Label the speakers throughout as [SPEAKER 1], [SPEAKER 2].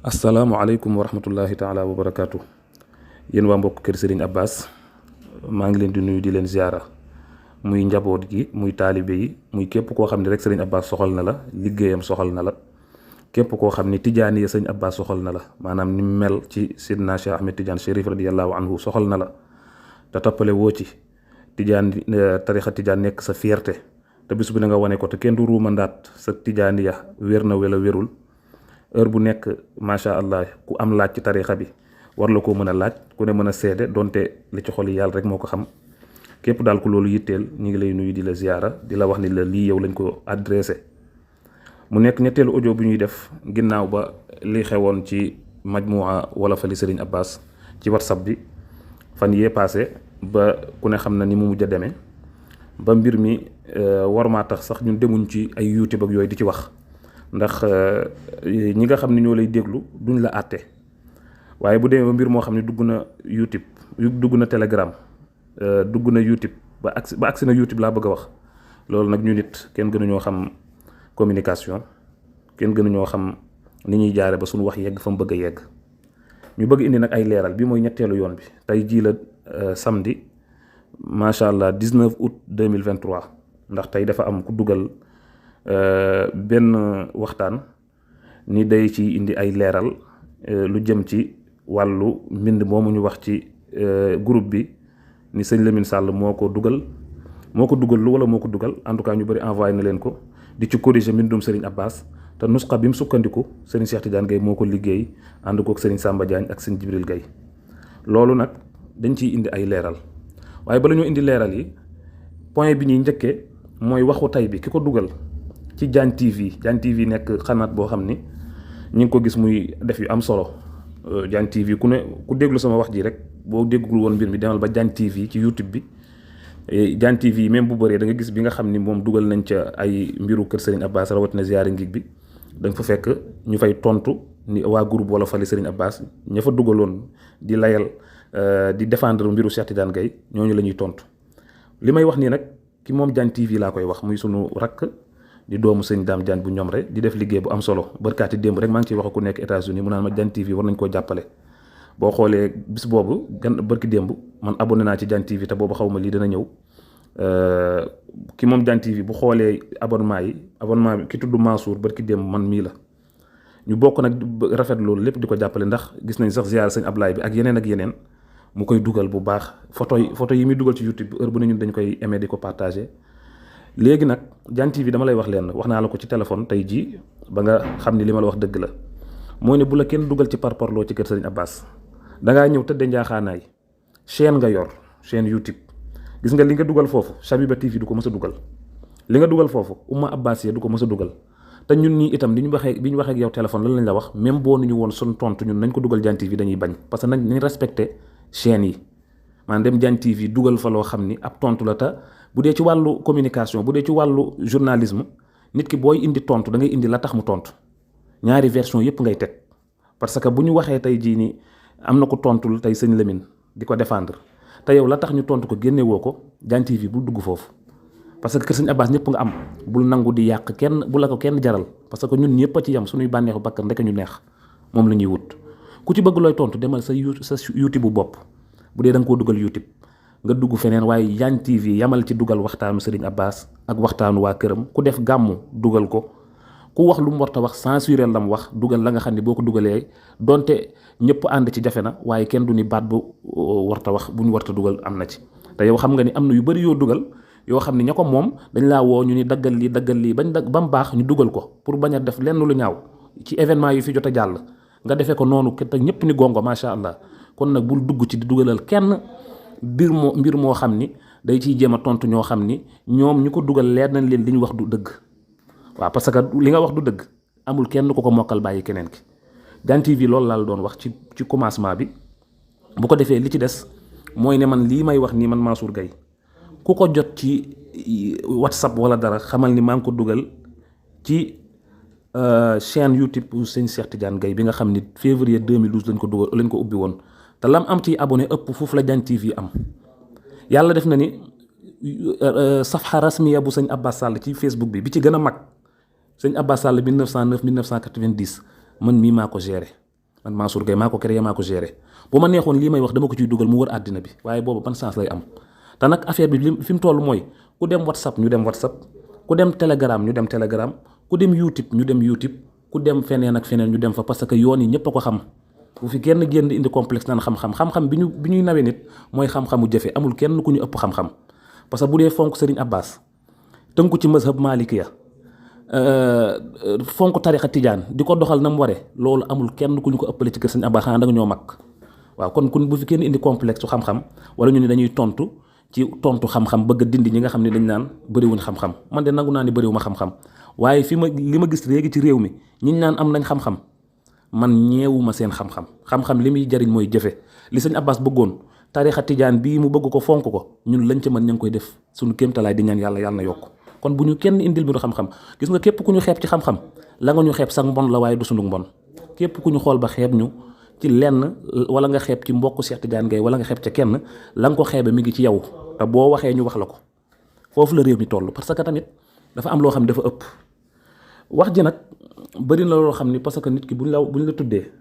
[SPEAKER 1] asalaamualeykum wa rahmatullahi taala wa barakaatu. Yéen waa mbokk kër Serigne Abbas maa ngi leen di nuyu di leen ziara muy njaboot gi muy taalibe yi muy képp koo xam ne rek Serigne Abbas soxal na la liggéeyam soxal na la képp koo xam ni tijaani ya Serigne Abbas soxal na la maanaam ni mel ci Sidna Cheikh Ahmed Tidiane Chérif radiyallahu anhu soxal na la te toppale woo ci tijaan tarixa tijaan nekk sa fierté te bis bu ne nga wane ko te kenn du ruumandaat sa tijaani ya wér na wala wérul heure bu nekk macha allah ku am laaj ci tarixa bi war la koo mën a laaj ku ne mën a seede donte li ci xol yi yàlla rek moo ko xam képp daal ku loolu yitteel ñu ngi lay nuyu di la ziyaara di la wax ni la lii yow lañ ko adressé. mu nekk ñetteelu audio bu ñuy def ginnaaw ba li xewoon ci majmua wala fali Serigne Abbas ci whatsapp bi fan yee passé ba ku ne xam na ni mu mujj a demee ba mbir mi war maa tax sax ñun demuñ ci ay youtube ak yooyu di ci wax. ndax ñi nga xam ne ñoo lay déglu duñ la àtte waaye bu demee ba mbir moo xam ne dugg na YouTube dugg na Telegram dugg na YouTube ba agsi na YouTube laa bëgg a wax loolu nag ñu nit kenn gënuñoo xam communication kenn gënuñoo xam ni ñuy jaare ba suñu wax yegg fa mu bëgg a yegg ñu bëgg indi nag ay leeral bi mooy ñetteelu yoon bi tey jii la samedi macha allah 19 août 2023 ndax tey dafa am ku dugal benn waxtaan ni day ci indi ay leeral lu jëm ci wàllu mbind moomu ñu wax ci groupe bi ni sëñ Lamine Sall moo ko dugal lu wala moo ko dugal en tout cas ñu bëri envoyé na leen ko di ci corriger mbindum Serigne Abbas te nusxa bi mu sukkandiku Serigne Cheikh Tidiane Gaye moo ko liggéey ànd kook Serigne Samba Diagne ak Serigne Jibril Gaye loolu nag dañ ciy indi ay leeral waaye bala ñoo indi leeral yi point bi ñuy njëkkee mooy waxu tay bi ki ko dugal ci Diagne TV nekk xanaat boo xam ni ñu ngi ko gis muy def yu am solo Diagne TV ku déglu sama wax ji rek boo déggul woon mbir mi demal ba Diagne TV ci YouTube bi Diagne TV même bu bëree da nga gis bi nga xam ni moom dugal nañ ca ay mbiru kër Serigne Abbas rawatina ziyaare ngig bi da nga fa fekk ñu fay tontu ni waa groupe wala fali Serigne Abbas ña fa dugaloon di layal di défendre mbiru Cheikh Tidiane Gaye ñooñu la ñuy tontu li may wax nii nag ki moom Diagne TV laa koy wax muy sunu rakk di doomu sëñ Dame Diagne bu ñoom rek di def liggéey bu am solo barkaati démb rek maa ngi ciy wax ku nekk États-Unis mu naan ma Diagne TV war nañ koo jàppale boo xoolee bis boobu barki démb man abonné naa ci Diagne TV te boobu xaw ma lii dina ñëw ki moom Diagne TV bu xoolee abonnement bi ki tudd Mansour barki démb man mii la ñu bokk nag rafet loolu lépp di ko jàppale ndax gis nañ sax ziyaar sëñ Ablaye bi ak yeneen mu koy dugal bu baax photo yi muy dugal ci YouTube bi heure bu ne ñun dañ koy aimé di ko partagé. léegi nag Diagne TV dama lay wax leen wax naa la ko ci téléphone tey jii ba nga xam ni li ma la wax dëgg la mooy ne bu la kenn dugal ci parparloo ci kër Serigne Abbas dangaa ñëw tëdde njaaxaanaay chaîne nga yor chaîne YouTube gis nga li nga dugal foofu Shabiba TV du ko mës a dugal li nga dugal foofu Oumma Abbas ya du ko mës a dugal te ñun ñii itam bi ñu waxee ak yow téléphone lan lañ la wax même boo ñu woon suñ tontu ñun nañ ko dugal Diagne TV dañuy bañ parce que nañ respecté chaîne yi maanaam dem Diagne TV dugal fa loo xam ni ab tontu la te bu dee ci wàllu communication bu dee ci wàllu journalisme nit ki booy indi tontu da ngay indi la tax mu tontu ñaari version yëpp ngay teg parce que bu ñu waxee tey jii ni am na ko tontul tey sëñ Lamine di ko défendre te yow la tax ñu tontu ko génne woo ko Diagne TV bul dugg foofu parce que kër sëñ Abbas ñëpp nga am bul nangu di yàq kenn bu la ko kenn jaral parce que ñun ñëpp a ci yam suñuy bànneexu bakkan rek ñu neex moom la ñuy wut ku ci bëgg looy tontu demal sa YouTube bu bopp bu dee da nga koo dugal YouTube nga dugg feneen waaye Diagne TV yamal ci dugal waxtaanu Serigne Abbas ak waxtaanu waa këram ku def gàmmu dugal ko ku wax lu mu war ta wax censuré la mu wax dugal la nga xam ne boo ko dugalee donte ñëpp ànd ci jafe na waaye kenn du ni baat bu war ta wax bu ñu war ta dugal am na ci te yow xam nga ni am na yu bëri yoo dugal yoo xam ne ña ko moom dañ laa woo ñu ni daggal lii bañ ba mu baax ñu dugal ko pour bañ a def lenn lu ñaaw ci événement yi fi jot a jàll nga defee ko noonu te ñëpp ni gongo macha allah kon nag bul dugg ci di dugalal kenn mbir moo xam ni day ciy jéem a tontu ñoo xam ni ñoom ñu ko dugal leer nañ leen li ñu wax du dëgg waaw parce que li nga wax du dëgg amul kenn ku ko mokkal bàyyi keneen ki Diagne TV loolu laa la doon wax ci commencement bi bu ko defee li ci des mooy ne man lii may wax nii man Mansour Gaye ku ko jot ci WhatsApp wala dara xamal ni maa ngi ko dugal ci chaîne YouTube bu sëñ Cheikh Tidiane Gaye bi nga xam ni février 2012 lañ ko ubbi woon te lam am ci abonné ëpp foofu la Diagne TV am yàlla def na ni safha rasmiya bu sëñ Abbas Sall ci Facebook bi ci gën a mag sëñ Abbas Sall 1909 1990 man mii maa ko géré man Mansour Gueye maa ko créé maa ko géré bu ma neexoon lii may wax dama ko ciy dugal mu wër àddina bi waaye boobu ban sens lay am te nag affaire bi fi mu toll mooy ku dem WhatsApp ñu dem WhatsApp ku dem Telegram ñu dem Telegram ku dem YouTube ñu dem YouTube ku dem feneen ak feneen ñu dem fa parce que yoon yi ñëpp a ko xam bu fi kenn génn indi complexe naan xam-xam bi ñuy nawee nit mooy xam-xamu jëfe amul kenn ku ñu ëpp xam-xam parce que bu dee fonk Serigne Abbas tënku ci mazhab Malikiya fonk tarixa Tijaan di ko doxal na mu waree loolu amul kenn ku ñu ko ëppale ci kër Serigne Abbas xanaa da nga ñoo mag waaw kon bu fi kenn indi complexe su xam-xam wala ñu ne dañuy tontu ci tontu xam-xam bëgg a dindi ñi nga xam ne dañ naan bëriwuñ xam-xam man de nangu naa ni bëriwu ma xam-xam waaye li ma gis léegi ci réew mi ñi naan am nañ xam-xam man ñeewuma seen xam-xam li muy jariñ mooy jëfe li sëñ Abbas bëggoon tarixa Tijaan bii mu bëgg ko fonk ko ñun lañ ca mën ña ngi koy def suñu kéemtalaay di ñaan yàlla na yokk kon bu ñu kenn indil mbiru xam-xam gis nga képp ku ñu xeeb ci xam-xam la nga ñu xeeb sax mbon la waaye du sunu mbon képp ku ñu xool ba xeeb ñu ci lenn wala nga xeeb ci mbokk Cheikh Tidiane Gaye wala nga xeeb ca kenn la nga ko xeebe mi ngi ci yow te boo waxee ñu wax la ko foofu la réew mi toll parce que tamit dafa am loo xam ne dafa ëpp wax ji nag bëri na loo xam ni parce que nit ki buñ la tuddee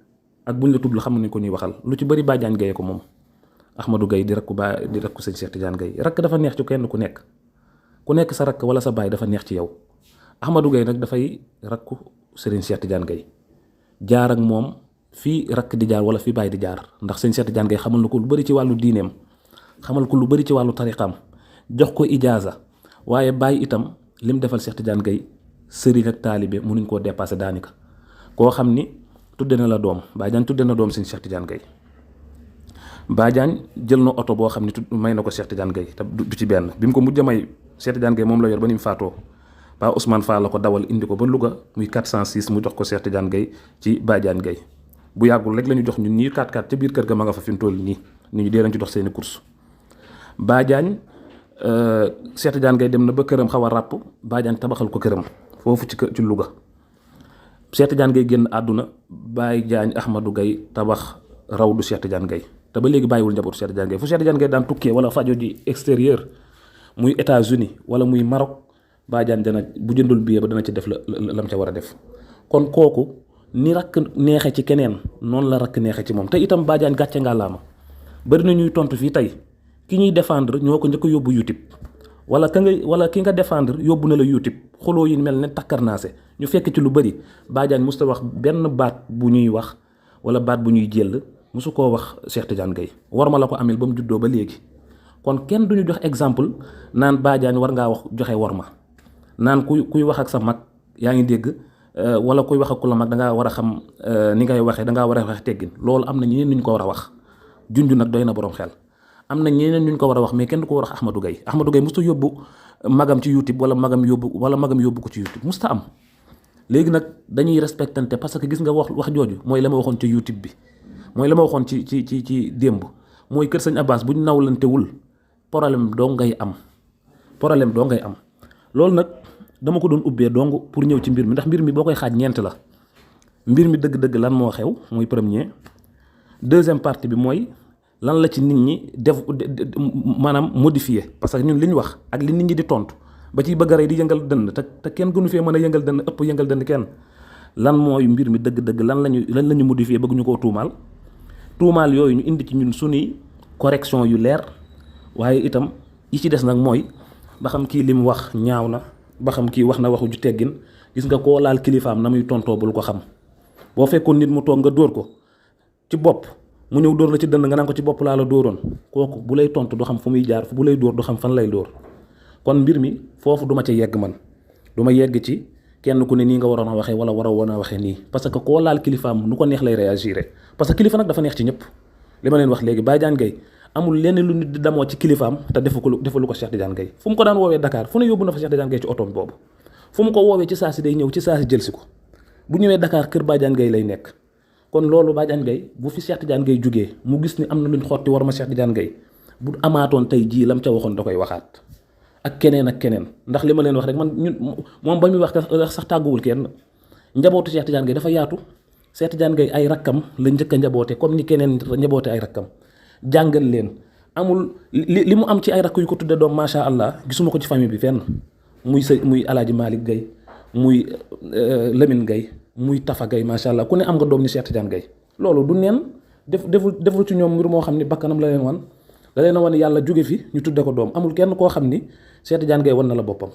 [SPEAKER 1] ak buñ la tudd la xam nañ ko ñuy waxal lu ci bëri Badiane Gaye ko moom Ahmadou Gaye di rakku sëñ Cheikh Tidiane Gaye rakk dafa neex ci kenn ku nekk sa rakk wala sa baay dafa neex ci yow Ahmadou Gaye nag dafay rakku Serigne Cheikh Tidiane Gaye jaar ak moom fii rakk di jaar wala fii baay di jaar ndax sëñ Cheikh Tidiane Gaye xamal na ko lu bëri ci wàllu diineem xamal ko lu bëri ci wàllu tariqam jox ko ijaaza waaye bàyyi itam lim defal Cheikh Tidiane Gaye sëriñ ak taalibe mënuñ koo dépassé daanaka koo xam ni tudde na la doom Badiane tudde na doom sëñ Cheikh Tidiane Gaye Badiane jël na oto boo xam ni may na ko Cheikh Tidiane Gaye te du ci benn bi mu ko mujj a may Cheikh Tidiane Gaye moom la yor ba ni mu faatoo Pa Ousmane Fall la ko dawal indi ko ba Louga muy 406 mu jox ko Cheikh Tidiane Gaye ci Badiane Gaye bu yàggul rek la ñu jox ñun ñii 4-4 ca biir kër ga ma nga fa fi mu toll nii nit ñi dee nañ ci dox seeni course Badiane Cheikh Tidiane Gaye dem na ba këram xaw a ràpp Badiane tabaxal ko këram foofu ci Louga Cheikh Tidiane Gaye génn àdduna Badiane Ahmadou Gaye tabax rawdu Cheikh Tidiane Gaye te ba léegi bàyyiwul njabootu Cheikh Tidiane Gaye fu Cheikh Tidiane Gaye daan tukkee wala fajo ji extérieur muy États-Unis wala muy Maroc Badiane dana bu jëndul billet ba dana ci def lam ca war a def kon kooku ni rakk neexe ci keneen noonu la rakk neexe ci moom te itam Badiane gàcce ngàllaama bari na ñuy tontu fii tey ki ñuy défendre ñoo ko njëkk a yóbbu YouTube wala ki nga défendre yóbbu na la YouTube xuloo yi mel ne takkarnaase ñu fekk ci lu bëri Badiane musta wax benn baat bu ñuy wax wala baat bu ñuy jël musu koo wax Cheikh Tidiane Gaye war ma la ko amel ba mu juddoo ba léegi kon kenn duñu jox exemple naan Badiane war ngaa wax joxe war ma naan kuy wax ak sa mag yaa ngi dégg wala kuy wax ak ku la mag dangaa war a xam ni ngay waxee dangaa war a wax teggin loolu am na ñeneen ñu ko war a wax junj nag doy na borom xel am na ñeneen ñu ko war a wax mais kenn du ko war a wax Ahmadou Gaye musta yóbbu magam ci YouTube wala magam yóbbu ko ci YouTube musta am léegi nag dañuy respectante parce que gis nga wax jooju mooy la ma waxoon ci YouTube bi mooy la ma waxoon ci démb mooy kër sëñ Abbas buñ nawlantewul problème doo ngay am loolu nag dama ko doon ubbee dong pour ñëw ci mbir mi ndax mbir mi boo koy xaaj ñeent la mbir mi dëgg-dëgg lan moo xew mooy premier deuxième partie bi mooy lan la ci nit ñi def maanaam modifié parce que ñun li ñu wax ak li nit ñi di tontu ba ci bëgg a rey di yëngal dënn te kenn gënu fee mën a yëngal dënn ëpp yëngal dënn kenn lan mooy mbir mi dëgg-dëgg lan la ñu modifié bëgg ñu koo tuumaal yooyu ñu indi ci ñun suñuy correction yu leer waaye itam yi ci des nag mooy ba xam kii li mu wax ñaaw na ba xam kii wax na waxu ju teggin gis nga koo laal kilifaam na muy tontoo bul ko xam boo fekkoon nit mu toog nga dóor ko ci bopp mu ñëw dóor la ci dënn nga naan ko ci bopp laa la dóoroon kooku bu lay tontu du xam fu muy jaar bu lay dóor du xam fan lay dóor kon mbir mi foofu du ma ca yegg man du ma yegg ci kenn ku ne nii nga waroon a waxee wala waroon a waxee nii parce que koo laal kilifaam nu ko neex lay réagir parce que kilifa nag dafa neex ci ñëpp li ma leen wax léegi Badiane Gaye amul lenn lu nit di damoo ci kilifaam te defalu ko Cheikh Tidiane Gaye fu mu ko daan woowee Dakar fu ne yóbbu na fa Cheikh Tidiane Gaye ci otoom boobu fu mu ko woowee ci saa si day ñëw ci saa si jël si ko bu ñëwee Dakar kër Badiane Gaye lay nekk kon loolu Badiane Gaye bu fi Cheikh Tidiane Gaye jugee mu gis ni am na luñ xotti war ma Cheikh Tidiane Gaye bu amaatoon tey jii lam ca waxoon da koy waxaat ak keneen ndax li ma leen wax rek man ñun moom ba muy wax sax tàgguwul kenn njabootu Cheikh Tidiane Gaye dafa yaatu Cheikh Tidiane Gaye ay rakkam la njëkk a njaboote comme ni keneen njaboote ay rakkam jàngal leen amul li mu am ci ay rakk yu ko tudde doom macha allah gisuma ko ci famille bi fenn muy Alaaji Malick Gaye muy Lamine Gaye muy Tafa Gaye macha allah ku ne am nga doom ni Cheikh Tidiane Gaye loolu du neen deful ci ñoom mbir moo xam ni bakkanam la leen wan da leen a wan yàlla jóge fi ñu tudde ko doom. amul kenn koo xam ni Cheikh Tidiane Gaye wan na la boppam.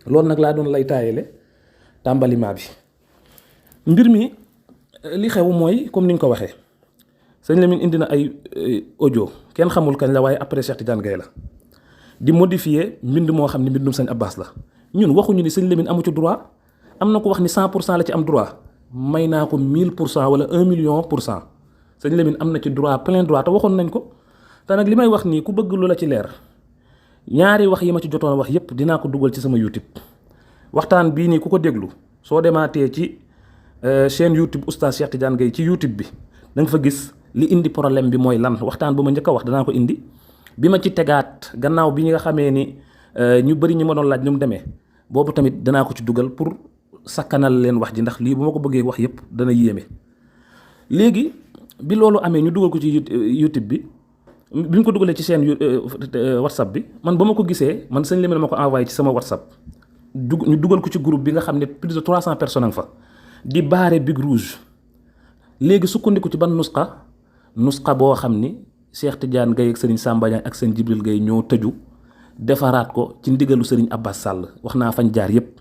[SPEAKER 1] loolu nag laa doon lay taayale tàmbaliment bi. mbir mi li xew mooy comme ni ñu ko waxee sëñ Lamine indi na ay audio kenn xamul kañ la waaye après Cheikh Tidiane Gaye la di modifier mbind moo xam ne mbindum sëñ Abbas la. ñun waxuñu ni sëñ Lamine amu ci droit, am na ko wax ni 100% la ci am droit, may naa ko 1000% wala 1 million pour cent. sëñ Lamine am na ci droit, plein droit, te waxoon nañ ko. te nag li may wax nii ku bëgg lu la ci leer ñaari wax yi ma ci jotoon wax yépp dinaa ko dugal ci sama YouTube. waxtaan bii nii ku ko déglu soo demaatee ci chaîne YouTube Oustaz Cheikh Tidiane Gaye ci YouTube bi da nga fa gis li indi problème bi mooy lan. waxtaan bu ma njëkk a wax danaa ko indi bi ma ci tegaat gannaaw bi nga xamee ni ñu bëri ñi ma doon laaj ñu mu demee boobu tamit danaa ko ci dugal pour sakkanal leen wax ji, ndax lii bu ma ko bëggee wax yépp dana yéeme. léegi bi loolu amee ñu dugal ko ci YouTube bi ñu ko dugalee ci chaîne WhatsApp bi man ba ma ko gisee man sëñ Lamine ma ko envoyé ci sama WhatsApp ñu dugal ko ci groupe bi nga xam ne plus de 300 personnes nga fa di baare big rouge. léegi sukkandiku ci ban nusqa boo xam ni Cheikh Tidiane Gaye ak Serigne Samba Diagne ak sëñ Jibril Gaye ñoo tëju defaraat ko ci ndigalu Serigne Abbas Sall. wax naa fañ jaar yépp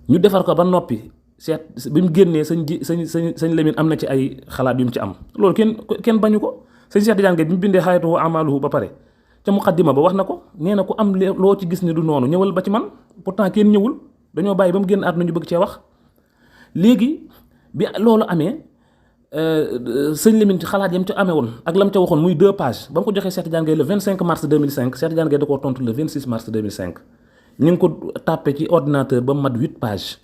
[SPEAKER 1] ñu defar ko ba noppi seet bi mu génnee sëñ Lamine am na ci ay xalaat yu mu ci am. loolu kenn bañu ko. sëñ Cheikh Tidiane Gaye bi mu bindee xayatuhu amaluhu ba pare ca muqaddima ba wax na ko, nee na ku am loo ci gis ne du noonu ñëwal ba ci man. pourtant kenn ñëwul, dañoo bàyyi ba mu génn àdduna ñu bëgg cee wax. léegi bi loolu amee sëñ Lamine ci xalaat yam ci amee woon ak lam ca waxoon muy 2 pages ba mu ko joxee Cheikh Tidiane Gaye le 25 mars 2005 Cheikh Tidiane Gaye da koo tontu le 26 mars 2005 ñu ngi ko tàppe ci ordinateur ba mu mat 8 pages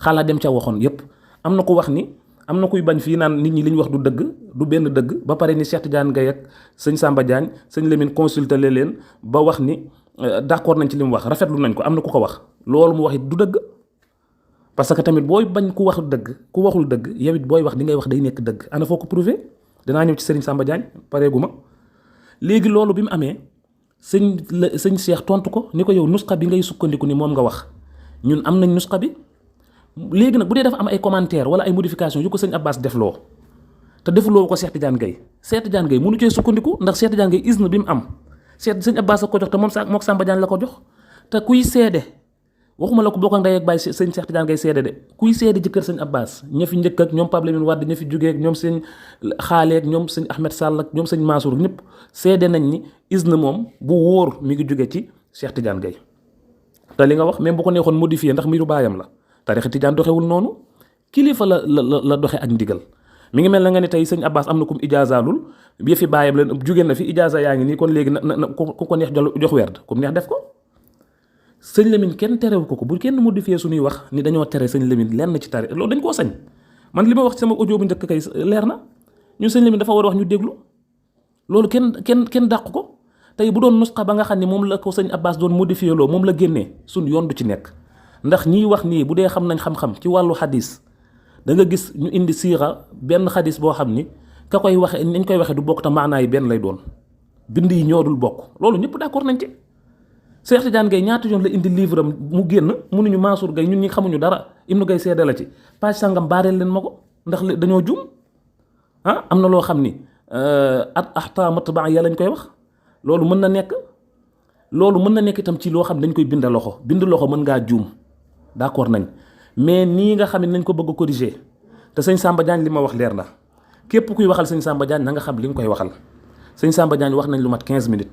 [SPEAKER 1] xalaat yam ca waxoon yépp. am na ko wax ni am na kuy bañ fii naan nit ñi li ñu wax du dëgg, du benn dëgg, ba pare ni Cheikh Tidiane Gaye ak sëñ Samba Diagne sëñ Lamine consulté leen ba wax ni d'accord nañ ci li mu wax, rafetlu nañ ko. am na ku ko wax loolu mu wax it du dëgg, parce que tamit booy bañ ku wax dëgg ku waxul dëgg yow it booy wax di ngay wax day nekk dëgg. ana foo ko prouvé? dinaa ñëw ci sëriñ Samba Diagne pareegu ma. léegi loolu bi mu amee sëñ Cheikh tontu ko ni ko yow nusxa bi ngay sukkandiku ni moom nga wax ñun am nañ nusxa bi. léegi nag bu dee dafa am ay commentaire wala ay modification yu ko sëñ Abbas defloo te defuloo ko Cheikh Tidiane Gaye, Cheikh Tidiane Gaye mënu cee sukkandiku ndax Cheikh Tidiane Gaye isna bi mu am sëñ Abbas la ko jox te mook Samba Diagne la ko jox. te kuy seede waxuma la ko bokk ak ndey ak baay sëñ Cheikh Tidiane Gaye seede de, kuy seede ci kër sëñ Abbas ña fi njëkk ak ñoom Pape Lamine Wade ña fi jógee ak ñoom sëñ Xaale ak ñoom sëñ Ahmed Sall ak ñoom sëñ Mansour ñëpp seede nañ ni isna moom bu wóor mi ngi jóge ci Cheikh Tidiane Gaye. te li nga wax même bu ko neexoon modifié ndax mbiru baayam la. tarixa Tijaan doxewul noonu, kilifa la doxe ak ndigal. mi ngi mel na nga ne tey sëñ Abbas am na kum ijaazaalul bi fi bàyyam leen jóge na fi ijaaza yaa ngi nii kon léegi na ku ko neex jox werd kum neex def ko. sëñ Lamine kenn terewu ko bu kenn modifié suñuy wax ni dañoo tere sëñ Lamine lenn ci tari loolu dañ koo sañ. man li ma wax ci sama audio bu njëkk kay leer na ñun sëñ Lamine dafa war a wax ñu déglu loolu kenn dàq ko. tey bu doon nusxa ba nga xam ne moom la ko sëñ Abbas doon modifié loo moom la génnee suñ yoon du ci nekk. ndax ñiy wax nii bu dee xam nañ xam-xam ci wàllu xadis da nga gis ñu indi siira benn xadis boo xam ni ka koy waxe nañ koy waxe du bokk te maanaa yi benn lay doon bind yi ñoo dul bokk. loolu ñëpp d'accord nañ ci. Cheikh Tidiane Gaye ñaata yoon la indi livre am mu génn mënuñu Mansour Gaye ñun ñi xamuñu dara Ibnu Gaye seede la ci page sangam baareel leen ma ko ndax dañoo juum. am na loo xam ni at axta matbaa ya lañ koy wax loolu mën na nekk. loolu mën na nekk itam ci loo xam ne dañ koy bind loxo mën ngaa juum. d'accord nañ mais nii nga xam ne nañ ko bëgg a corriger te sëñ Samba Diagne li ma wax leer na képp kuy waxal sëñ Samba Diagne na nga xam li nga koy waxal. sëñ Samba Diagne wax nañ lu mat 15 minutes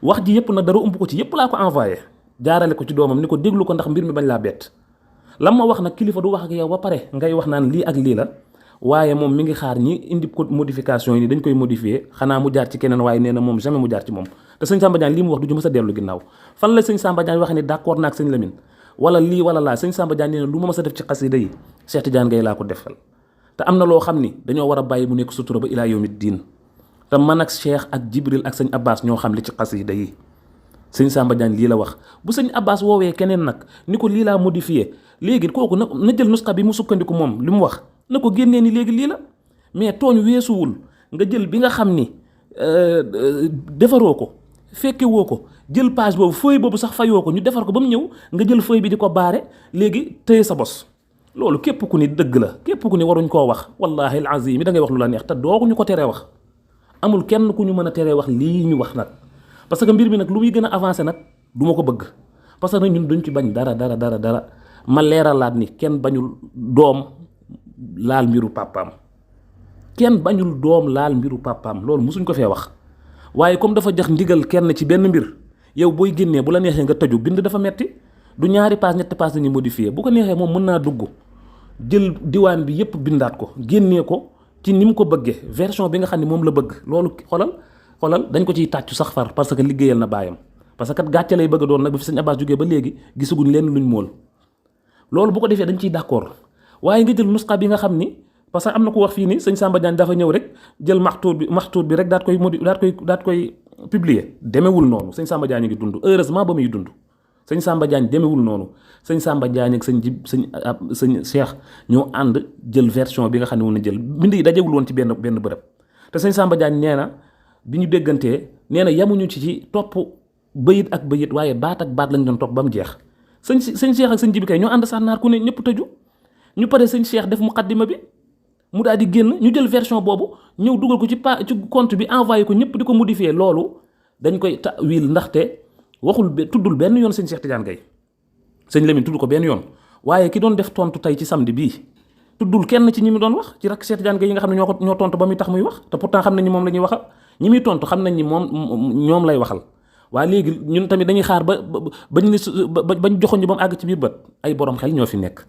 [SPEAKER 1] wax ji yëpp nag dara ump ko ci yëpp laa ko envoyé jaarale ko ci doomam ni ko déglu ko ndax mbir mi bañ laa bett. lam ma wax nag kilifa du wax ak yow ba pare ngay wax naan lii ak lii la waaye moom mi ngi xaar ñi indi ko modification yi dañ koy modifier xanaa mu jaar ci keneen waaye nee na moom jamais mu jaar ci moom. te sëñ Samba Diagne li mu wax du ju mës a dellu ginnaaw fan la sëñ Samba Diagne wax ni d'accord naa ak sëñ Lamine wala lii wala laa. sëñ Samba Diagne nee na lu ma mës a def ci xasida yi Cheikh Tidiane Gaye laa ko defal te am na loo xam ni dañoo war a bàyyi mu nekk sutura ba ilaa yawmi diin te man ak Cheikh ak Jibril ak sëñ Abbas ñoo xam li ci xasida yi. sëñ Samba Diagne lii la wax bu sëñ Abbas woowee keneen nag ni ko lii laa modifié léegi kooku na jël nusxa bi mu sukkandiku moom li mu wax na ko génnee ni léegi lii la mais tooñ weesuwul nga jël bi nga xam ni defaroo ko fekke woo ko jël page boobu feuille boobu sax fayoo ko ñu defar ko ba mu ñëw nga jël feuille bi di ko baare léegi téye sa bos loolu képp ku ni dëgg la, képp ku ni waruñ koo wax wallahi al azim da ngay wax lu la neex te dooguñu ko teree wax. amul kenn ku ñu mën a teree wax lii ñu wax nag parce que mbir mi nag lu muy gën a avancé nag du ma ko bëgg parce que nag ñun duñ ci bañ dara. ma leeralaat ni kenn bañul doom laal mbiru papaam, kenn bañul doom laal mbiru papaam, loolu musuñ ko fee wax. waaye comme dafa jox ndigal kenn ci benn mbir, yow booy génnee bu la neexee nga tëju. bind dafa metti, du ñaari paas ñetti paas dañuy modifié. bu ko neexee moom mën naa dugg jël diwaan bi yépp bindaat ko génnee ko ci ni mu ko bëggee, version bi nga xam ne moom la bëgg. loolu xoolal dañ ko ciy tàccu sax far parce que liggéeyal na baayam. parce que kat gàcce lay bëgg doon nag bi fi sëñ Abbas jógee ba léegi gisaguñ leen luñ mool. loolu bu ko defee dañ ciy d'accord. waaye nga jël nusxa bi nga xam ni parce que am na ko wax fii ni sëñ Samba Diagne dafa ñëw rek jël maxtuut bi rek daat koy publier. demewul noonu. sëñ Samba Diagne ngi dund, heureusement ba muy dund. sëñ Samba Diagne demewul noonu. sëñ Samba Diagne ak sëñ Cheikh ñoo ànd jël version bi nga xam ne woon na jël mbind yi dajewul woon ci benn bërëb. te sëñ Samba Diagne nee na bi ñu déggantee nee na yamuñu ci topp bëyit ak bëyit waaye baat ak baat lañ doon topp ba mu jeex. sëñ Cheikh ak sëñ Jibi kay ñoo ànd sànnaar ku ne ñëpp tëju. ñu pare sëñ Cheikh def muqaddima bi mu daal di génn ñu jël version boobu ñëw dugal ko ci compte bi envoyé ko ñëpp di ko modifier. loolu dañ koy ta'wil ndaxte tuddul benn yoon sëñ Cheikh Tidiane Gaye. sëñ Lamine tudd ko benn yoon waaye ki doon def tontu tey ci samedi bii tuddul kenn ci ñi mu doon wax ci rak Cheikh Tidiane Gaye yi nga xam ne ñoo tontu ba muy tax muy wax te pourtant xam nañ ni moom la ñuy waxal. ñi muy tontu xam nañ ni moom ñoom lay waxal. waaye léegi ñun tamit dañuy xaar bañ joxoñ ñu ba mu àgg ci biir bët. ay borom xel ñoo fi nekk.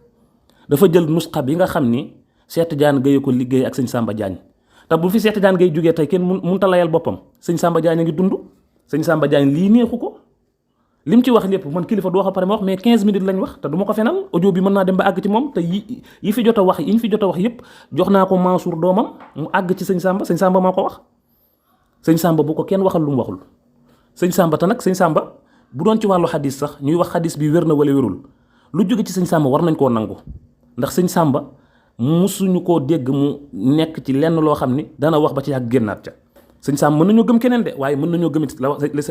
[SPEAKER 1] dafa jël nusxa bi nga xam ni Cheikh Tidiane Gaye ko liggéey ak sëñ Samba Diagne te bu fi Cheikh Tidiane Gaye jógee tey kenn mënut a layal boppam. sëñ Samba Diagne a ngi dund. sëñ Samba Diagne lii neexu ko lim ci wax lépp man kilifa du wax a pare ma wax mais 15 minutes lañ wax te du ma ko fenal. audio bi mën naa dem ba àgg ci moom te yi fi jot a wax yëpp jox naa ko Mansour doomam mu àgg ci sëñ Samba maa ko wax. sëñ Samba bu ko kenn waxal lu mu waxul. sëñ Samba te nag sëñ Samba bu doon ci wàllu xadis sax ñuy wax xadis bi wér na wala wérul lu jóge ci sëñ Samba war nañ koo nangu ndax sëñ Samba musuñu koo dégg mu nekk ci lenn loo xam ni dana wax ba ci yàgg génnaat ca. sëñ Samba mën nañoo gëm keneen de waaye mën nañoo gëmit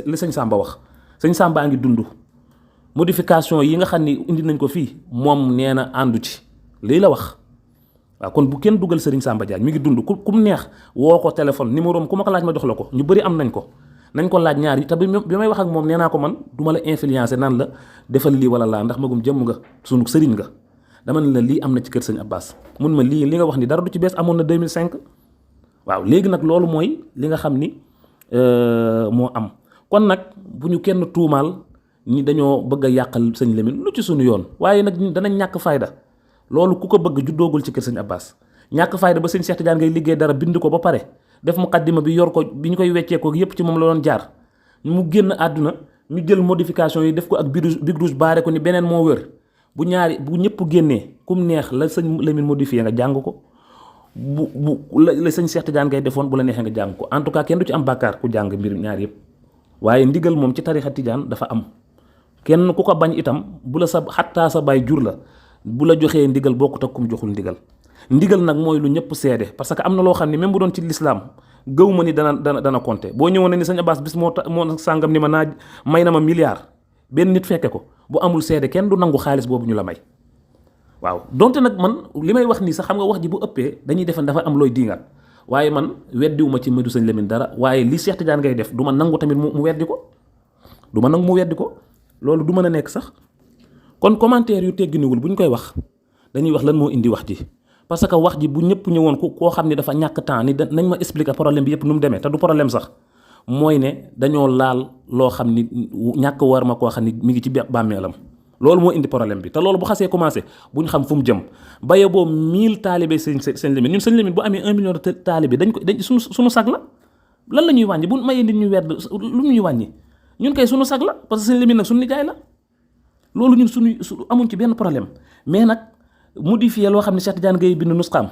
[SPEAKER 1] li sëñ Samba wax. sëñ Samba ngi dund modification yi nga xam ni indi nañ ko fii moom nee na àndu ci lii la wax. waaw kon bu kenn dugal Serigne Samba Diagne mi ngi dund ku mu neex woo ko téléphone numéro am ku ma ko laaj ma jox la ko. ñu bëri am nañ ko laaj ñaar yi te bi may wax ak moom nee naa ko man du ma la influencer naan la defal lii wala laa ndax magum jëmm nga sunu sëriñ nga dama ne la lii am na ci kër sëñ Abbas mun ma li nga wax ni dara du ci bees amoon na 2005. waaw léegi nag loolu mooy li nga xam ni moo am kon nag bu ñu kenn tuumaal ni dañoo bëgg a yàqal sëñ Lamine lu ci sunu yoon waaye nag danañ ñàkk fayda loolu ku ko bëgg juddoogul ci kër sëñ Abbas ñàkk fayda ba sëñ Cheikh Tidiane ngay liggéey dara bind ko ba pare def muqaddima bi yor ko bi ñu koy weccee ko yépp ci moom la doon jaar mu génn àdduna ñu jël modification yi def ko ak big rouge baare ko ni beneen moo wër bu ñëpp génnee kum neex la sëñ Lamine modifié nga jàng ko la sëñ Cheikh Tidiane ngay defoon bu la neexee nga jàng ko en tout cas kenn du ci am bàkkaar ku jàng mbir ñaar yëpp waaye ndigal moom ci tarixa Tidiane dafa am kenn ku ko bañ itam bu la xattaa sa baay jur la bu la joxee ndigal bokkut ak kum joxul ndigal nag mooy lu ñëpp seede parce que am na loo xam ne même bu doon ci lislaam gëw ma ni dana compter boo ñëwoon na ni sëñ Abbas bis moo sàngam ni ma naa may na ma milliard benn nit fekke ko bu amul seede kenn du nangu xaalis boobu ñu la may. waaw donte nag man li may wax nii sax xam nga wax ji bu ëppee dañuy defe dafa am looy diingat waaye man weddiwuma ci mbiru sëñ Lamine dara waaye li Cheikh Tidiane ngay def du ma nangu tamit mu weddi ko du ma nangu mu weddi ko loolu du mën a nekk sax kon commentaire yu tegginiwul bu ñu koy wax dañuy wax lan moo indi wax ji. parce que wax ji bu ñëpp ñëwoon koo xam ne dafa ñàkk temps ni nañ ma expliquer problème bi yëpp nu mu demee te du problème sax mooy ne dañoo laal loo xam ni ñàkk war ma koo xam ni mi ngi ci bàmmeelam loolu moo indi problème bi te loolu bu xasee commencé bu ñu xam fu mu jëm baye boo 1000 taalibe sëñ Lamine ñun sëñ Lamine bu amee 1 million de taalibe dañ suñu sag la lan la ñuy wàññi bu mayee nit ñu werd lu ñuy wàññi ñun kay suñu sag la parce que sëñ Lamine nag suñu nijaay la loolu ñun suñu amuñ ci benn problème mais nag modifié loo xam ne Cheikh Tidiane ngay bind nusxaam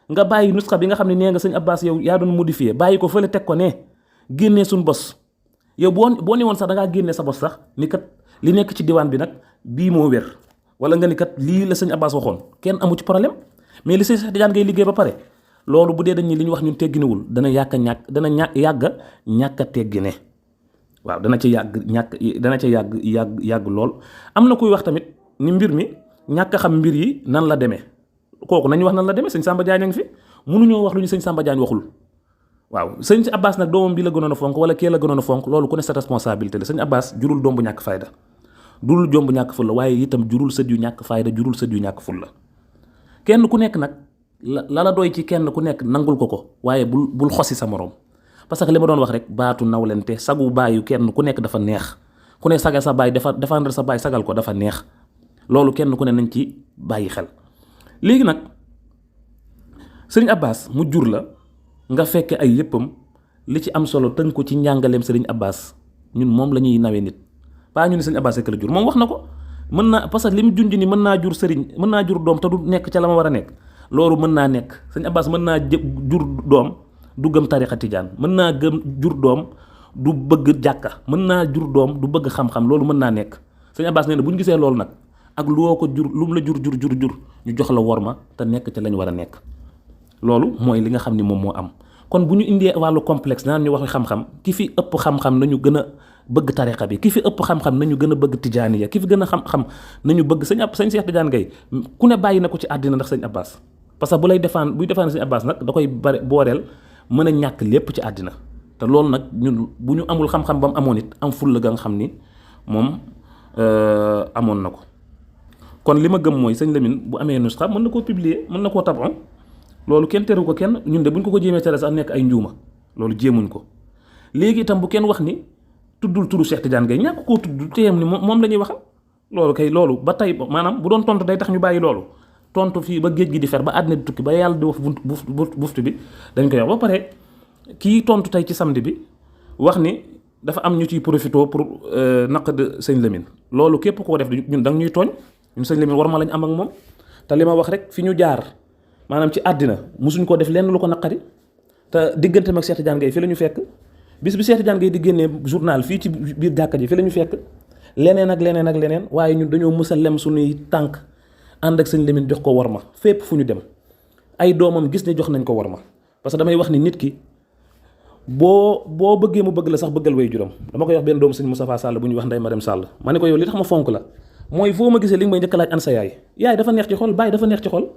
[SPEAKER 1] nga bàyyi nusxa bi nga xam ne nee nga sëñ Abbas yow yaa doon modifié bàyyi ko fële teg ko ne génnee suñ bos yow boo ne woon sax da ngaa génnee sa bos sax ni kat li nekk ci diwaan bi nag bii moo wér wala nga ni kat lii la sëñ Abbas waxoon kenn amu ci problème mais li sëñ Cheikh Tidiane ngay liggéey ba pare loolu bu dee dañ ni li ñu wax ñun tegginewul dana yàgg a teggine waaw dana ca yàgg lool am na kuy wax tamit ni mbir mi ñàkk a xam mbir yi nan la demee kooku nañu wax nan la demee sëñ Samba Diagne a ngi fi mënuñoo wax lu ñu sëñ Samba Diagne waxul waaw sëñ Abbas nag doomam bi la gënoon a fonk wala kee la gënoon a fonk loolu ku ne sa responsabilité la sëñ Abbas jurul doom bu ñàkk fayda jurul doom bu ñàkk ful la waaye itam jurul sët yu ñàkk fayda jurul sët yu ñàkk ful la kenn ku nekk nag la doy ci kenn ku nekk nangul ko waaye bul xosi sa morom parce que li ma doon wax rek baatu nawlente sagu baayu kenn ku nekk dafa neex ku ne sagal sa baay défendre sa baay sagal ko dafa neex loolu kenn ku ne nañ ci bàyyi xel léegi nag sëriñ Abbas mu jur la nga fekke ay yëppam li ci am solo tënk ko ci njàngaleem sëriñ Abbas ñun moom la ñuy nawee nit pas ñu ne sëriñ Abbas rek la jur moom wax na ko mën naa parce que li mu junj ni mën naa jur sëriñ mën naa jur doom te du nekk ca la ma war a nekk loolu mën naa nekk sëriñ Abbas mën naa jur doom du gëm tarixa tijaan mën naa jur doom du bëgg jàkka mën naa jur doom du bëgg xam-xam loolu mën naa nekk sëriñ Abbas nee na bu ñu gisee loolu nag ak loo ko jur lu mu la jur ñu jox la worma te nekk ca lañ war a nekk loolu mooy li nga xam ni moom moo am kon bu ñu indee wàllu complexe naan ñu waxi xam-xam ki fi ëpp xam-xam nañu gën a bëgg tarixa bi ki fi ëpp xam-xam nañu gën a bëgg tijaaniya ki fi gën a xam-xam nañu bëgg sëñ Cheikh Tidiane Gaye ku ne bàyyi na ko ci àddina ndax sëñ Abbas parce que buy défendre sëñ Abbas nag da koy bari booreel mën a ñàkk lépp ci àddina te loolu nag ñun bu ñu amul xam-xam ba mu amoon it am fulla ga nga xam ni moom amoon na ko kon li ma gëm mooy sëñ Lamine bu amee nusxa mën na koo publier mën na koo tabon loolu kenn teru ko kenn ñun de buñ ko jéemee tere sax nekk ay njuuma loolu jéemuñ ko léegi itam bu kenn wax ni tuddul turu Cheikh Tidiane Gaye ñàkk koo tudd téyam ni moom la ñuy waxal loolu kay loolu ba tey maanaam bu doon tontu day tax ñu bàyyi loolu tontu fii ba géej gi di fer ba àddina di tukki ba yàlla di wax buftu bi dañ koy wax ba pare kii tontu tey ci samedi bi wax ni dafa am ñu ciy profité pour naqad sëñ Lamine loolu képp koo def ñun da nga ñuy tooñ ñun sëñ Lamine war ma lañ am ak moom te li ma wax rek fi ñu jaar maanaam ci àddina musuñ koo def lenn lu ko naqari te diggante mag Cheikh Tidiane Gaye fi la ñu fekk bis bi Cheikh Tidiane Gaye di génnee journal fii ci biir jàkka ji fi la ñu fekk leneen ak leneen waaye ñun dañoo mës a lem suñuy tànk ànd ak sëñ Lamine jox ko war ma fépp fu ñu dem ay doomam gis ne jox nañ ko war ma parce que damay wax ni nit ki boo bëggee mu bëgg la sax bëggal way juram dama koy wax benn doomu sëñ Moustapha Sall bu ñuy wax Ndeye Marème Sall ma ne ko yow li tax ma fonk la mooy foo ma gisee li nga may njëkk laaj an sa yaay dafa neex ci xol baay dafa neex ci xol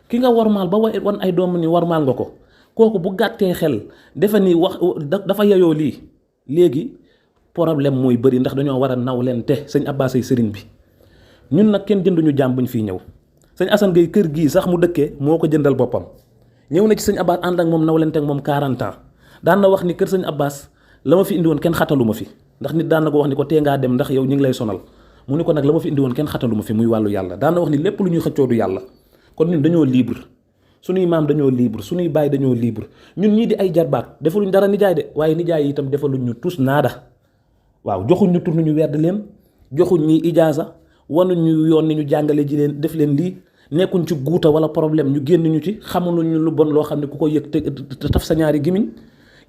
[SPEAKER 1] ki nga warmaal ba wan ay doom ni warmaal nga ko kooku bu gàttee xel defe ni wax dafa yeyoo lii léegi problème mooy bëri ndax dañoo war a naw leen te sëñ Abbas ay sëriñ bi ñun nag kenn jënduñu jaam buñ fii ñëw sëñ Assane Gueye kër gii sax mu dëkkee moo ko jëndal boppam ñëw na ci sëñ Abbas ànd ak moom naw leen te ak moom 40 ans daan na wax ni kër sëñ Abbas la ma fi indi woon kenn xatalu ma fi ndax nit daan na ko wax ni ko tee ngaa dem ndax yow ñu ngi lay sonal mu ni ko nag la ma fi indi woon kenn xatalu ma fi muy wàllu yàlla daan na wax ni lépp lu ñuy xëccoo du yàlla kon ñun dañoo libre suñuy maam dañoo libre suñuy baay dañoo libre ñun ñii di ay jarbaat defaluñ dara nijaay de waaye nijaay yi itam defaluñ ñu tus naada waaw joxuñ ñu tur ñu werd leen joxuñ ñi ijaaza wanuñ ñu yoon ni ñu jàngale ji leen def leen lii nekkuñ ci guuta wala problème ñu génn ñu ci xamuñu ñu lu bon loo xam ne ku ko yëg te taf sa ñaari gimiñ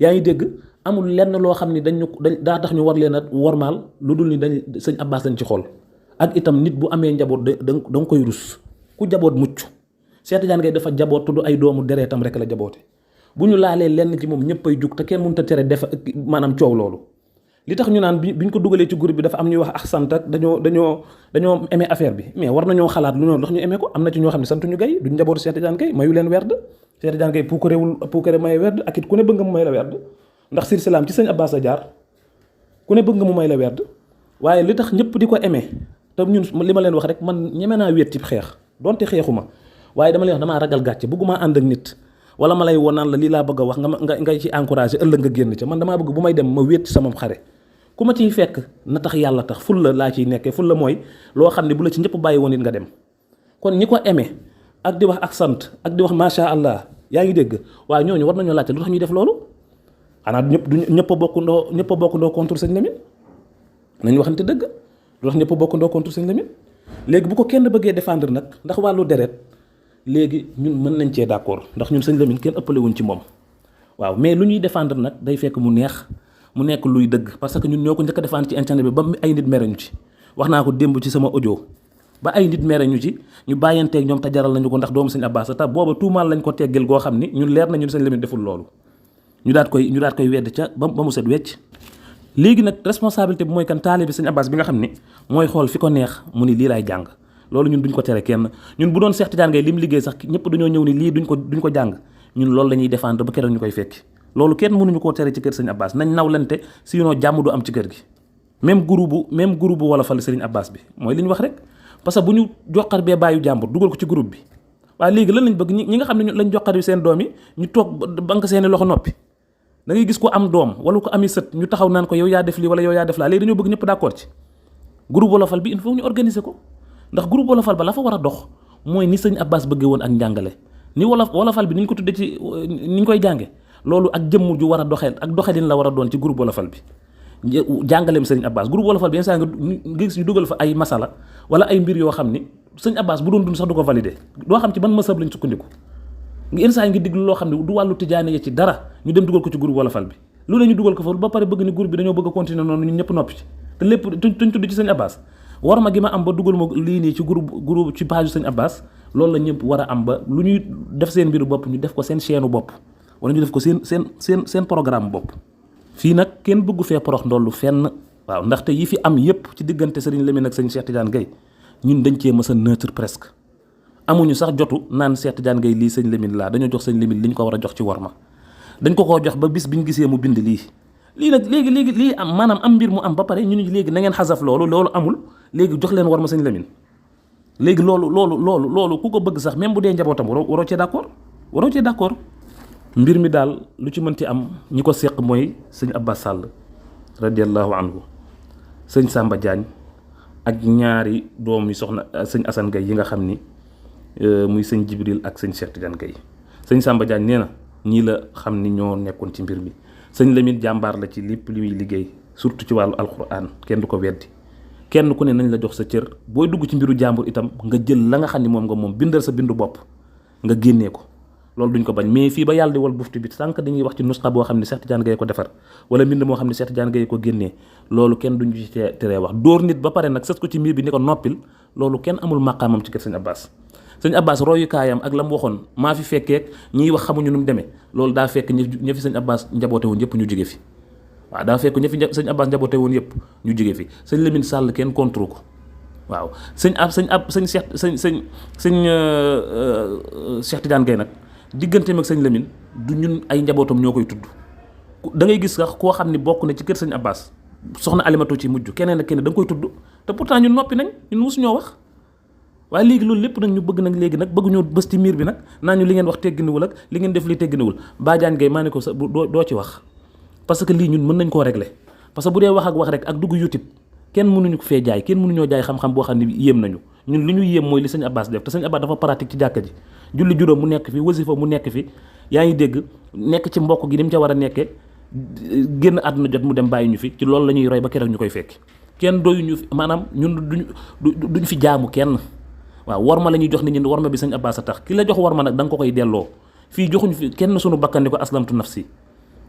[SPEAKER 1] yaa ngi dégg amul lenn loo xam ne dañ daa tax ñu war leen a wormaal lu dul ni dañ sëñ Abbas dañ ci xool ak itam nit bu amee njaboot da nga koy rus ku jaboot mucc Cheikh Tidiane Gaye dafa jaboot tudd ay doomu deretam rek la jaboote bu ñu laalee lenn ci moom ñëpp ay jug te kenn mënut a tere def maanaam coow loolu li tax ñu naan bi ñu ko dugalee ci groupe bi dafa am ñuy wax ak sant ak dañoo aimé affaire bi mais war nañoo xalaat lu ñoo ndax ñu aimé ko am na ci ñoo xam ne santuñu Gaye duñ njabootu Cheikh Tidiane Gaye mayu leen werd Cheikh Tidiane Gaye puukare maye werd ak it ku ne bëgg nga mu may la werd ndax sir salaam ci sëñ Abbas a jaar ku ne bëgg nga mu may la werd waaye li tax ñëpp di ko aimé te ñun li ma leen wax rek man ñeme naa wéet ci xeex donte xeexuma waaye dama lay wax damaa ragal gàcce bëgguma ànd ak nit wala ma lay won naan la lii laa bëgg a wax nga ci encouragé ëllëg nga génn ca man damaa bëgg bu may dem ma wéet ci sama xare ku ma ciy fekk na tax yàlla tax ful la laa ciy nekkee ful la mooy loo xam ne bu la ci ñëpp bàyyi woon it nga dem kon ñi ko aimé ak di wax ak sant ak di wax macha allah yaa ngi dégg waaye ñooñu war nañoo laajte lu tax ñuy def loolu xanaa ñëpp a bokkundoo contre sëñ Lamine nañ waxante dëgg lu tax ñëpp a bokkundoo contre sëñ Lamine léegi bu ko kenn bëggee défendre nag ndax wàllu deret léegi ñun mën nañ cee d'accord ndax ñun sëñ Lamine kenn ëppale wuñ ci moom waaw mais lu ñuy défendre nag day fekk mu neex mu nekk luy dëgg parce que ñun ñoo ko njëkk a défendre ci internet bi ba ay nit mere ñu ci wax naa ko démb ci sama audio ba ay nit mere ñu ci ñu bàyyanteeg ñoom te jaral nañu ko ndax doomu sëñ Abbas te booba tuumaal lañ ko teggil goo xam ni ñun leer na ñun sëñ Lamine deful loolu ñu daat koy wedd ca ba mu set wecc léegi nag responsabilité bi mooy kan taalibe sëñ Abbas bi nga xam ni mooy xool fi ko neex mu ni lii laay jàng loolu ñun duñ ko tere kenn. ñun bu doon Cheikh Tidiane Gaye lim liggéey sax ñëpp dañoo ñëw ni lii duñ ko jàng ñun loolu la ñuy défendre ba keroog ñu koy fekki. loolu kenn mënuñu koo tere ci kër Serigne Abbas nañ nawlante sinon jàmm du am ci kër gi. même groupe bu wolofal Serigne Abbas bi mooy li ñu wax rek parce que bu ñu joxar bee bàyyu jàmbur dugal ko ci groupe bi waaye léegi lan lañ bëgg ñi nga xam ne lañ joxar bi seen doom yi ñu toog banque seeni loxo noppi da ngay gis ko am doom wala ko ami sët ñu taxaw naan ko yow yaa def lii wala yow yaa def laa léegi dañoo bëgg ñëpp d'accord ci groupe wolofal bi il faut ñu organiser ko ndax groupe wolofal ba la fa war a dox mooy ni Serigne Abbas bëggee woon ak njàngale ni wolofal bi ni ñu ko tuddee ci ni ñu koy jànge loolu ak jëmm ju war a doxee ak doxalin la war a doon ci groupe wolofal bi jàngaleem Serigne Abbas groupe wolofal bi yenn saa nga gis ñu dugal fa ay masala wala ay mbir yoo xam ni Serigne Abbas bu doon dund sax du ko valider doo xam ci ban masab lañ sukkandiku yenn saa nga diglu loo xam ne du wàllu tijaane ya ci dara ñu dem dugal ko ci groupe wolofal bi lu ne ñu dugal ko fa ba pare bëgg ni groupe bi dañoo bëgg a continuer noonu ñun ñëpp noppi ci te lépp tuñ tudd ci Serigne Abbas war ma gi ma am ba dugal ma lii nii ci groupe ci page Serigne Abbas loolu la ñëpp war a am ba lu ñuy def seen mbiru bopp ñu def ko seen chaîne bopp wala ñu def ko seen programme bopp. fii nag kenn bëggu fee porox ndollu fenn waaw ndaxte yi fi am yépp ci diggante Serigne Lamine ak Serigne Cheikh Tidiane Gaye ñun dañ cee mës a neutre presque amuñu sax jotu naan Cheikh Tidiane Gaye lii Serigne Lamine laa dañoo jox Serigne Lamine li ñu ko war a jox ci worma dañ ko koo jox ba bis biñ gisee mu bind lii nag léegi lii am maanaam am mbir mu am ba pare ñu ne léegi na ngeen xasaf loolu amul léegi jox leen worma Serigne Lamine léegi loolu ku ko bëgg sax même bu dee njabootam waroo cee d'accord mbir mi daal lu ci mënti am ñi ko séq mooy sëñ Abbas Sall radiallahu anhu sëñ Samba Diagne ak ñaari doom yi soxna sëñ Assane Gaye yi nga xam ni muy sëñ Jibril ak sëñ Cheikh Tidiane Gaye sëñ Samba Diagne nee na ñii la xam ni ñoo nekkoon ci mbir mi sëñ Lamine jàmbaar la ci lépp li muy liggéey surtout ci wàllu alquran kenn du ko weddi kenn ku ne nañ la jox sa cër booy dugg ci mbiru jàmbur itam nga jël la nga xam ni moom bindal sa bindu bopp nga génnee ko loolu duñ ko bañ mais fii ba yàlla di wal buftu bi sànq dañuy wax ci nusxa boo xam ne Cheikh Tidiane Gaye ko defar wala mbind moo xam ne Cheikh Tidiane Gaye ko génnee loolu kenn duñu ci teree wax dóor nit ba pare nag sës ko ci miir bi ni ko noppil loolu kenn amul maqaamam ci kër sëñ Abbas royukaayam ak la mu waxoon maa fi fekkeek ñiy wax xamuñu nu mu demee loolu daa fekk ñi fi sëñ Abbas njaboote woon yëpp ñu jóge fi waaw daa fekk ñi fi sëñ Abbas njaboote woon yëpp ñu jóge fi sëñ Lamine Sall kenn contre ko waaw sëñ Cheikh Tidiane Gaye nag digganteem ak sëñ Lamine du ñun ay njabootam ñoo koy tudd da ngay gis sax koo xam ni bokk na ci kër sëñ Abbas soxna Alimatu ci mujj keneen ak keneen da nga koy tudd te pourtant ñun noppi nañ ñun mosuñoo wax waaye léegi loolu lépp nag ñu bëgg nag léegi nag bëgg ñoo bës ci miir bi nag naa ñu li ngeen wax tegginuwul ak li ngeen def li tegginuwul Badiane Gaye maa ne ko sa doo ci wax parce que lii ñun mën nañ koo régler parce que bu dee wax rek ak dugg YouTube kenn mënuñu ko fee jaay kenn mënuñoo jaay xam-xam boo xam ne yéem nañu ñun li ñu yéem mooy li sëñ Abbas def te sëñ Abbas dafa pratique ci jàkka ji julli juróom mu nekk fi wasifa mu nekk fi yaa ngi dégg nekk ci mbokk gi ni mu ca war a nekkee génn àdduna jot mu dem bàyyi ñu fi ci loolu la ñuy roy ba keroog ñu koy fekk kenn doyuñu maanaam ñun duñ fi jaamu kenn waaw worma la ñuy jox nit ñi worma bi sëñ Abbas a tax ki la jox worma nag da nga ko koy delloo fii joxuñu fi kenn sunu bakkan ni ko aslamtu nafsi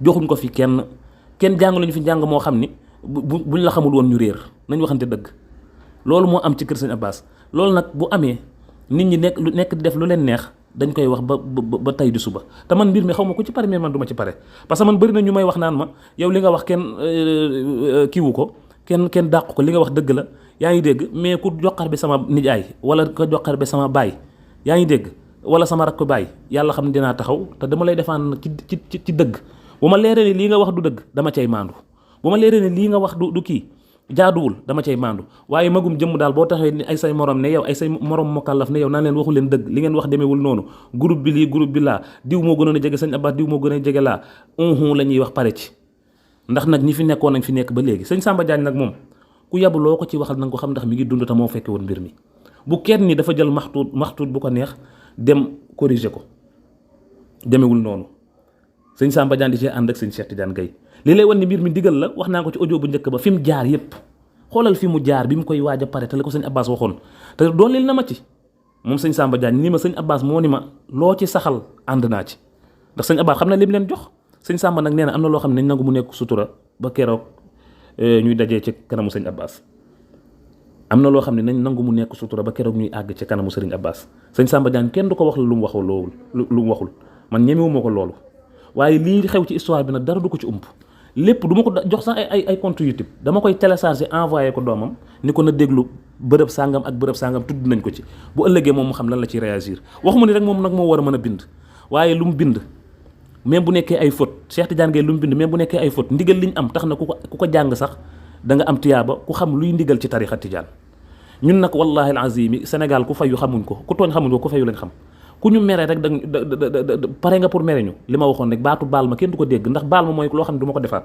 [SPEAKER 1] joxuñ ko fi kenn jàngaluñu fi njàng moo xam ni buñ la xamul woon ñu réer nañ waxante dëgg loolu moo am ci kër sëñ Abbas loolu nag bu amee nit ñi nekk di def lu leen neex dañ koy wax ba tey di suba te man mbir mi xaw ma ko ci pare mais man du ma ci pare parce que man bëri na ñu may wax naan ma yow li nga wax kenn kiiwu ko kenn dàq ko li nga wax dëgg la yaa ngi dégg mais ku joxar bi sama nijaay wala ko joxar bi sama baay yaa ngi dégg wala sama rakk baay yàlla xam ne dinaa taxaw te dama lay defaan ci dëgg bu ma leeree ne lii nga wax du dëgg dama cay maandu bu ma leeree ne lii nga wax du kii jaaduwul dama cay maandu waaye magum jëmm daal boo taxawee ni ay say morom ne yow ay say morom mokallaf ne yow naan leen waxu leen dëgg li ngeen wax demeewul noonu groupe bi lii groupe bi laa diw moo gënoon a jege sëñ Abbas diw moo gën a jege laa la ñuy wax pare ci ndax nag ñi fi nekkoon nañ fi nekk ba léegi sëñ Samba Diagne nag moom ku yabu loo ko ci waxal na nga ko xam ndax mi ngi dund te moo fekke woon mbir mi bu kenn ni dafa jël maxtuut bu ko neex dem corriger ko demewul noonu sëñ Samba Diagne di cee ànd ak sëñ Cheikh Tidiane Gaye li lay wan ni mbir mi digal la wax naa ko ci audio bu njëkk ba fi mu jaar yépp xoolal fi mu jaar bi mu koy waaj a pare te la ko sëñ Abbas waxoon te dooleel na ma ci moom sëñ Samba Diagne ni ma sëñ Abbas moo ni ma loo ci saxal ànd naa ci ndax sëñ Abbas xam na lim leen jox sëñ Samba nag nee na am na loo xam ne nañ nangu mu nekk sutura ba keroog ñuy dajee ci kanamu sëñ Abbas am na loo xam ne nañ nangu mu nekk sutura ba keroog ñuy àgg ci kanamu sëriñ Abbas sëñ Samba Diagne kenn du ko wax la lu mu waxul loolu lu mu waxul man ñemewuma ko loolu waaye lii xew ci histoire bi nag dara du ko ci ump lépp du ma ko jox sax ay compte YouTube dama koy télécharger envoyé ko doomam ni ko na déglu bërëb sàngam ak bërëb sàngam tudd nañ ko ci, bu ëllëgee moom mu xam lan la ciy réagir. waxuma ni rek moom nag moo war a mën a bind, waaye lu mu bind même bu nekkee ay faute, Cheikh Tidiane Gaye lu mu bind même bu nekkee ay faute, ndigal li ñu am tax na ku ko jàng sax da nga am tiyaaba ku xam luy ndigal ci tarixa Tijaan. ñun nag wallahi alazim Sénégal ku fayu xamuñ ko, ku tooñ xamuñ ko, ku fayu lañ xam. ku ñu mere rek pare nga pour mere ñu. li ma waxoon rek baatu baal ma kenn du ko dégg, ndax baal ma mooy loo xam ne du ma ko defaat.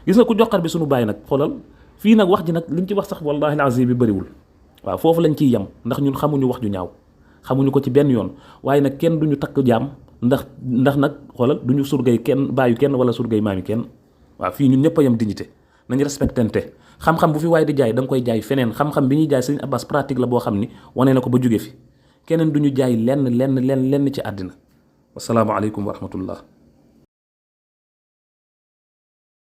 [SPEAKER 1] gis nga ku joxar bi suñu bàyyi nag xoolal fii nag wax ji nag liñ ci wax sax wallahi alazim bi bëriwul. waaw foofu lañ ciy yem ndax ñun xamuñu wax ju ñaaw, xamuñu ko ci benn yoon, waaye nag kenn duñu takk jaam ndax nag xoolal duñu surgay kenn bàyyu kenn wala surgay maami kenn. waaw fii ñun ñëpp a yem dignité, nañu respectante. xam-xam bu fi waaye di jaay da nga koy jaay feneen. xam-xam bi ñuy jaay Serigne Abbas pratique la boo xam ni wane na ko ba jóge fi. keneen duñu jaay lenn ci àddina. wassalaamu aleykum wa rahmatullah.